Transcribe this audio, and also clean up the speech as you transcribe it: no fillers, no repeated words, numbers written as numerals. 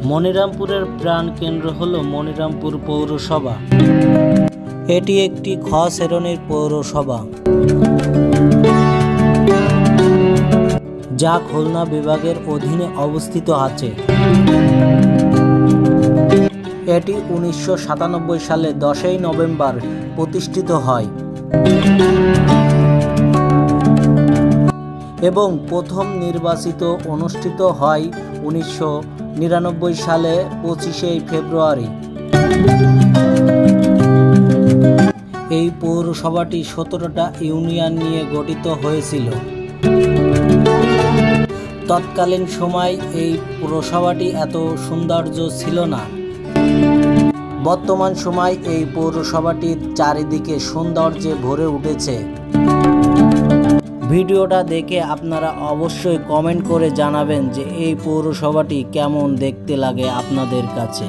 মনিরামপুরের প্রাণকেন্দ্র হল মনিরামপুর পৌরসভা। এটি একটি খ শ্রেণীর পৌরসভা, যা খুলনা বিভাগের অধীনে অবস্থিত আছে। এটি 1997 সালে 10ই নভেম্বর প্রতিষ্ঠিত হয় এবং প্রথম নির্বাচিত অনুষ্ঠিত হয় 1999 সালে 25শে ফেব্রুয়ারি। এই পৌরসভাটি 17টা ইউনিয়ন নিয়ে গঠিত হয়েছিল। তৎকালীন সময় এই পৌরসভাটি এত সৌন্দর্য ছিল না। বর্তমান সময় এই পৌরসভাটির চারিদিকে সৌন্দর্যে ভরে উঠেছে। ভিডিওটা দেখে আপনারা অবশ্যই কমেন্ট করে জানাবেন যে এই পৌরসভাটি কেমন দেখতে লাগে আপনাদের কাছে।